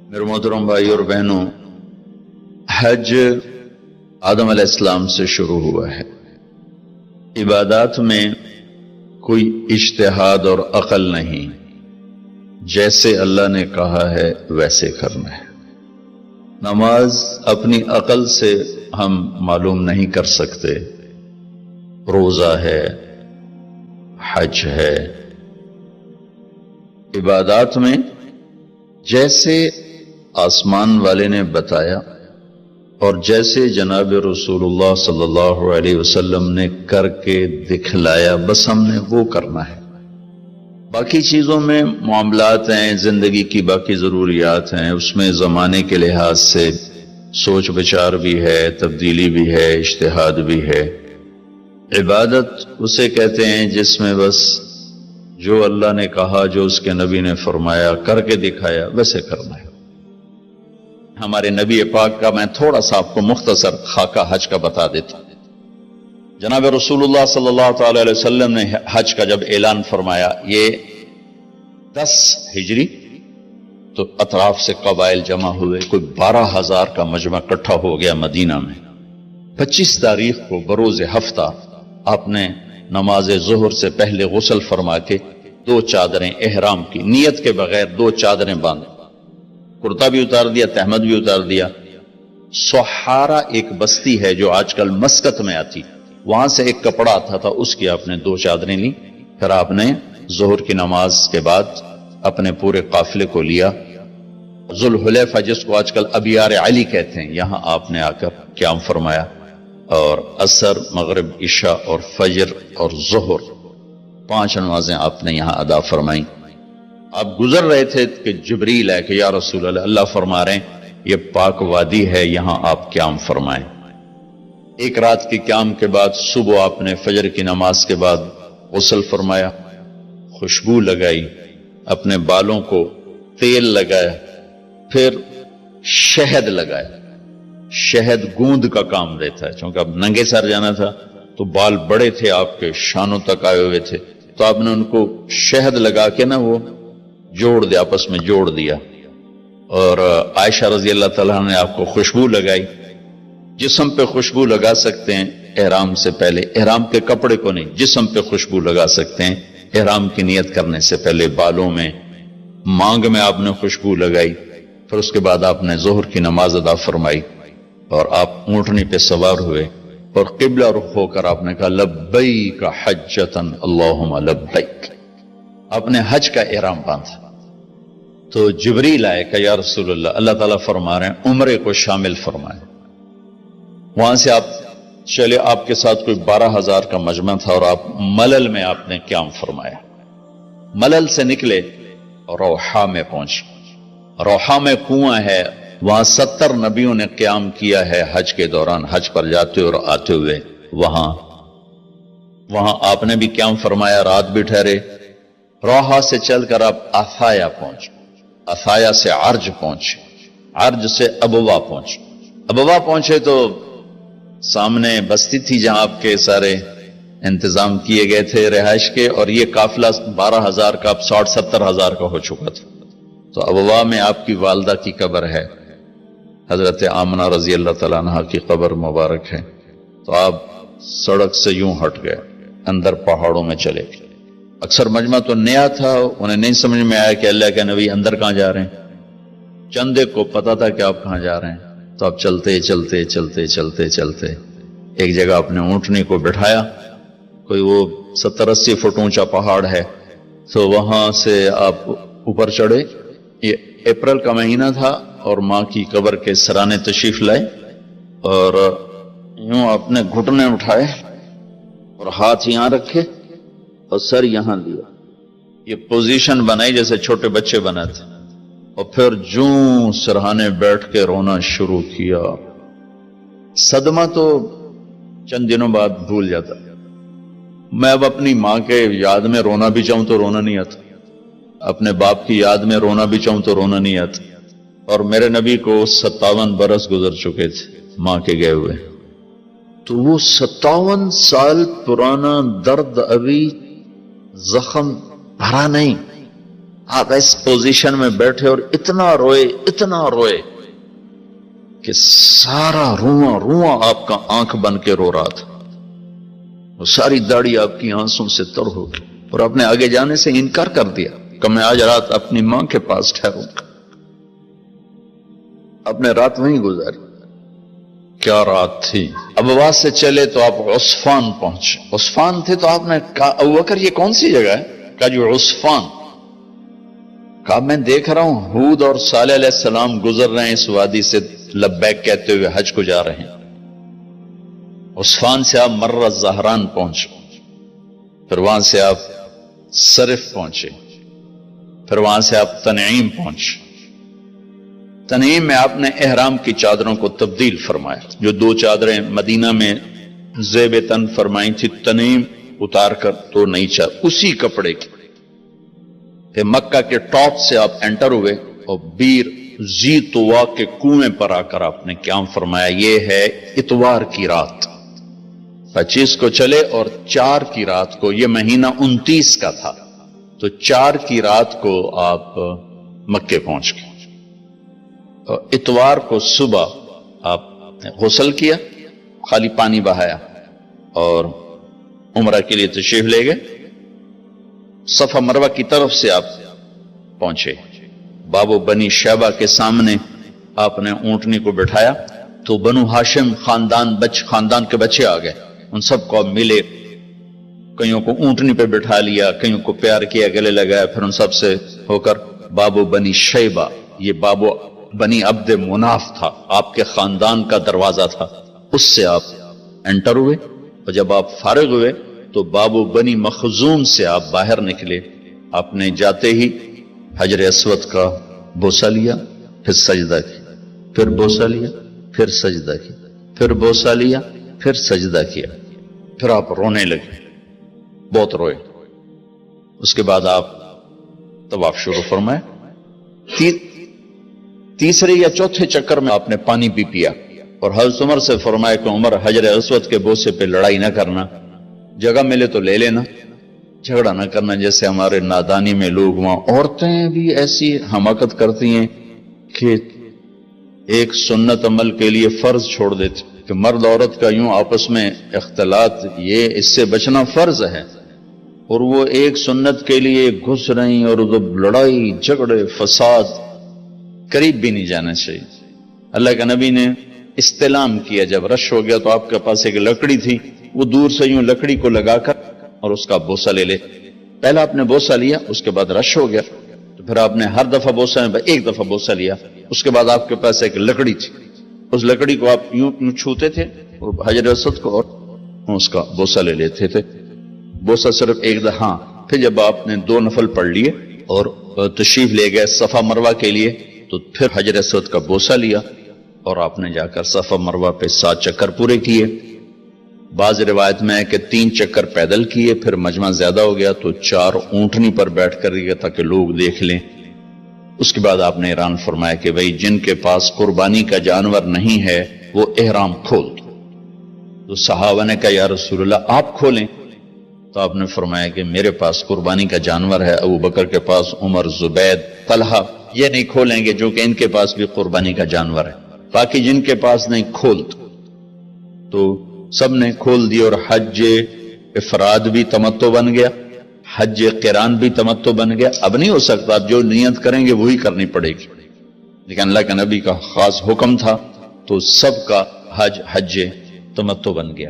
میرے محترم بھائی اور بہنوں، حج آدم علیہ السلام سے شروع ہوا ہے۔ عبادات میں کوئی اجتہاد اور عقل نہیں، جیسے اللہ نے کہا ہے ویسے کرنا ہے۔ نماز اپنی عقل سے ہم معلوم نہیں کر سکتے، روزہ ہے، حج ہے۔ عبادات میں جیسے آسمان والے نے بتایا اور جیسے جناب رسول اللہ صلی اللہ علیہ وسلم نے کر کے دکھلایا، بس ہم نے وہ کرنا ہے۔ باقی چیزوں میں معاملات ہیں، زندگی کی باقی ضروریات ہیں، اس میں زمانے کے لحاظ سے سوچ بچار بھی ہے، تبدیلی بھی ہے، اجتہاد بھی ہے۔ عبادت اسے کہتے ہیں جس میں بس جو اللہ نے کہا، جو اس کے نبی نے فرمایا، کر کے دکھایا، ویسے کرنا ہے۔ ہمارے نبی پاک کا میں تھوڑا سا آپ کو مختصر خاکہ حج کا بتا دیتا ہوں۔ جناب رسول اللہ صلی اللہ تعالی علیہ وسلم نے حج کا جب اعلان فرمایا، یہ 10 ہجری، تو اطراف سے قبائل جمع ہوئے، کوئی 12,000 کا مجمع اکٹھا ہو گیا مدینہ میں۔ 25 تاریخ کو بروز ہفتہ آپ نے نماز ظہر سے پہلے غسل فرما کے 2 چادریں احرام کی نیت کے بغیر 2 چادریں باندھ، کرتا بھی اتار دیا، تہمد بھی اتار دیا۔ سحارا ایک بستی ہے جو آج کل مسقط میں آتی، وہاں سے ایک کپڑا آتا تھا، اس کی آپ نے 2 چادریں لی۔ پھر آپ نے ظہر کی نماز کے بعد اپنے پورے قافلے کو لیا، ذوالحلیفہ جس کو آج کل ابیار علی کہتے ہیں، یہاں آپ نے آ کر قیام فرمایا، اور عصر، مغرب، عشاء اور فجر اور ظہر 5 نمازیں آپ نے یہاں ادا فرمائیں۔ آپ گزر رہے تھے کہ جبریل ہے کہ یا رسول اللہ، اللہ فرما رہے ہیں یہ پاک وادی ہے، یہاں آپ قیام فرمائیں۔ ایک رات کی قیام کے بعد صبح آپ نے فجر کی نماز کے بعد غسل فرمایا، خوشبو لگائی، اپنے بالوں کو تیل لگایا، پھر شہد لگایا۔ شہد گوند کا کام دیتا ہے، چونکہ اب ننگے سر جانا تھا تو بال بڑے تھے آپ کے، شانوں تک آئے ہوئے تھے، تو آپ نے ان کو شہد لگا کے نا وہ جوڑ دیا، آپس میں جوڑ دیا۔ اور عائشہ رضی اللہ تعالیٰ نے آپ کو خوشبو لگائی۔ جسم پہ خوشبو لگا سکتے ہیں احرام سے پہلے، احرام کے کپڑے کو نہیں، جسم پہ خوشبو لگا سکتے ہیں احرام کی نیت کرنے سے پہلے۔ بالوں میں، مانگ میں آپ نے خوشبو لگائی۔ پھر اس کے بعد آپ نے ظہر کی نماز ادا فرمائی اور آپ اونٹنی پہ سوار ہوئے اور قبلہ رخ ہو کر آپ نے کہا لبیک حجۃ اللہم لبیک، اپنے حج کا احرام باندھا۔ تو جبریل آئے کہ یا رسول اللہ، اللہ تعالیٰ فرما رہے ہیں عمرے کو شامل فرمائیں۔ وہاں سے آپ چلے، آپ کے ساتھ کوئی 12,000 کا مجمع تھا، اور آپ ملل میں آپ نے قیام فرمایا۔ ملل سے نکلے اور روحا میں پہنچے۔ روحا میں کنواں ہے، وہاں 70 نبیوں نے قیام کیا ہے حج کے دوران، حج پر جاتے اور آتے ہوئے۔ وہاں آپ نے بھی قیام فرمایا، رات بھی ٹھہرے۔ روحا سے چل کر آپ عثایا پہنچے، عثایا سے عرج پہنچے، عرج سے ابوا پہنچے۔ ابوا پہنچے تو سامنے بستی تھی جہاں آپ کے سارے انتظام کیے گئے تھے رہائش کے، اور یہ قافلہ 12,000 کا اب 60-70,000 کا ہو چکا تھا۔ تو ابوا میں آپ کی والدہ کی قبر ہے، حضرت آمنہ رضی اللہ تعالیٰ عنہ کی قبر مبارک ہے۔ تو آپ سڑک سے یوں ہٹ گئے، اندر پہاڑوں میں چلے گئے۔ اکثر مجمع تو نیا تھا، انہیں نہیں سمجھ میں آیا کہ اللہ کے نبی اندر کہاں جا رہے ہیں۔ چندے کو پتا تھا کہ آپ کہاں جا رہے ہیں، تو آپ چلتے چلتے چلتے چلتے چلتے ایک جگہ اپنے اونٹنی کو بٹھایا، کوئی وہ 70-80 فٹ اونچا پہاڑ ہے، تو وہاں سے آپ اوپر چڑھے۔ یہ اپریل کا مہینہ تھا اور ماں کی قبر کے سرانے تشریف لائے، اور یوں اپنے گھٹنے اٹھائے اور ہاتھ یہاں رکھے اور سر یہاں لیا، یہ پوزیشن بنائی جیسے چھوٹے بچے بناتے، اور پھر جوں سرہانے بیٹھ کے رونا شروع کیا۔ صدمہ تو چند دنوں بعد بھول جاتا، میں اب اپنی ماں کے یاد میں رونا بھی چاہوں تو رونا نہیں آتا، اپنے باپ کی یاد میں رونا بھی چاہوں تو رونا نہیں آتا۔ اور میرے نبی کو 57 برس گزر چکے تھے ماں کے گئے ہوئے، تو وہ 57 سال پرانا درد ابھی زخم بھرا نہیں، آپ اس پوزیشن میں بیٹھے اور اتنا روئے کہ سارا رواں آپ کا آنکھ بن کے رو رہا تھا، وہ ساری داڑھی آپ کی آنسوں سے تر ہو گئی، اور آپ نے آگے جانے سے انکار کر دیا کہ میں آج رات اپنی ماں کے پاس ٹھہروں گا۔ آپ نے رات وہیں گزاری۔ کیا رات تھی! ابواس سے چلے تو آپ عصفان پہنچے، عصفان تھے تو آپ نے کہا ابوبکر یہ کون سی جگہ ہے؟ کہا جو عصفان۔ کہا میں دیکھ رہا ہوں ہود اور صالح علیہ السلام گزر رہے ہیں اس وادی سے، لبیک کہتے ہوئے حج کو جا رہے ہیں۔ عصفان سے آپ مر الزہران پہنچے، پھر وہاں سے آپ صرف پہنچے، پھر وہاں سے آپ تنعیم پہنچے۔ تنعیم میں آپ نے احرام کی چادروں کو تبدیل فرمایا، جو 2 چادریں مدینہ میں زیب تن فرمائی تھی، تنعیم اتار کر 2 نئی چادر اسی کپڑے کی۔ پھر مکہ کے ٹاپ سے آپ انٹر ہوئے اور بیر زی طوا کے کنویں پر آ کر آپ نے قیام فرمایا۔ یہ ہے اتوار کی رات، 25 کو چلے اور 4 کی رات کو، یہ مہینہ 29 کا تھا، تو 4 کی رات کو آپ مکے پہنچ گئے۔ اتوار کو صبح آپ نے غسل کیا، خالی پانی بہایا اور عمرہ کے لیے تشریف لے گئے۔ صفا مروہ کی طرف سے آپ پہنچے، باب و بنی شیبہ کے سامنے آپ نے اونٹنی کو بٹھایا تو بنو ہاشم خاندان کے بچے آ گئے، ان سب کو ملے، کئیوں کو اونٹنی پہ بٹھا لیا، کئیوں کو پیار کیا، گلے لگایا، پھر ان سب سے ہو کر باب و بنی شیبہ، یہ باب و بنی عبد مناف تھا، آپ کے خاندان کا دروازہ تھا، اس سے آپ انٹر ہوئے، اور جب آپ فارغ ہوئے تو باب و بنی مخزوم سے آپ باہر نکلے۔ آپ نے جاتے ہی حجر اسود کا بوسہ لیا، پھر سجدہ کیا، پھر بوسہ لیا، پھر سجدہ کیا، پھر بوسہ لیا، پھر سجدہ کیا، پھر آپ رونے لگے، بہت روئے۔ اس کے بعد آپ طواف شروع فرمائے۔ تیسرے یا چوتھے چکر میں آپ نے پانی بھی پیا، اور حضرت عمر سے فرمایا کہ عمر حجر اسود کے بوسے پہ لڑائی نہ کرنا، جگہ ملے تو لے لینا، جھگڑا نہ کرنا، جیسے ہمارے نادانی میں لوگ وہاں عورتیں بھی ایسی حماقت کرتی ہیں کہ ایک سنت عمل کے لیے فرض چھوڑ دیتے کہ مرد عورت کا یوں آپس میں اختلاط، یہ اس سے بچنا فرض ہے، اور وہ ایک سنت کے لیے گھس رہی اور لڑائی جھگڑے فساد، قریب بھی نہیں جانا چاہیے۔ اللہ کا نبی نے استلام کیا، جب رش ہو گیا تو آپ کے پاس ایک لکڑی تھی، وہ دور سے یوں لکڑی کو لگا کر اور اس کا بوسہ لے لے۔ پہلا آپ نے بوسہ لیا، اس کے بعد رش ہو گیا تو پھر آپ نے ہر دفعہ بوسہ میں ایک دفعہ بوسہ لیا، اس کے بعد آپ کے پاس ایک لکڑی تھی، اس لکڑی کو آپ یوں چھوتے تھے اور حجر اسود کو، اور اس کا بوسہ لے لیتے تھے۔ بوسہ صرف ایک دفعہ، پھر جب آپ نے 2 نفل پڑھ لیے اور تشریف لے گئے صفا مروہ کے لیے تو پھر حجر اسود کا بوسہ لیا، اور آپ نے جا کر صفا مروہ پہ 7 چکر پورے کیے۔ بعض روایت میں ہے کہ 3 چکر پیدل کیے، پھر مجمع زیادہ ہو گیا تو 4 اونٹنی پر بیٹھ کر گیا تاکہ لوگ دیکھ لیں۔ اس کے بعد آپ نے اعلان فرمایا کہ بھئی جن کے پاس قربانی کا جانور نہیں ہے وہ احرام کھول دو۔ تو صحابہ نے کہا یا رسول اللہ آپ کھولیں، تو آپ نے فرمایا کہ میرے پاس قربانی کا جانور ہے، ابو بکر کے پاس، عمر، زبید، طلحہ یہ نہیں کھولیں گے جو کہ ان کے پاس بھی قربانی کا جانور ہے، باقی جن کے پاس نہیں کھول دو۔ تو سب نے کھول دی، اور حج افراد بھی تمتع بن گیا، حج قران بھی تمتع بن گیا۔ اب نہیں ہو سکتا، اب جو نیت کریں گے وہی کرنی پڑے گی، لیکن اللہ کے نبی کا خاص حکم تھا تو سب کا حج تمتع بن گیا۔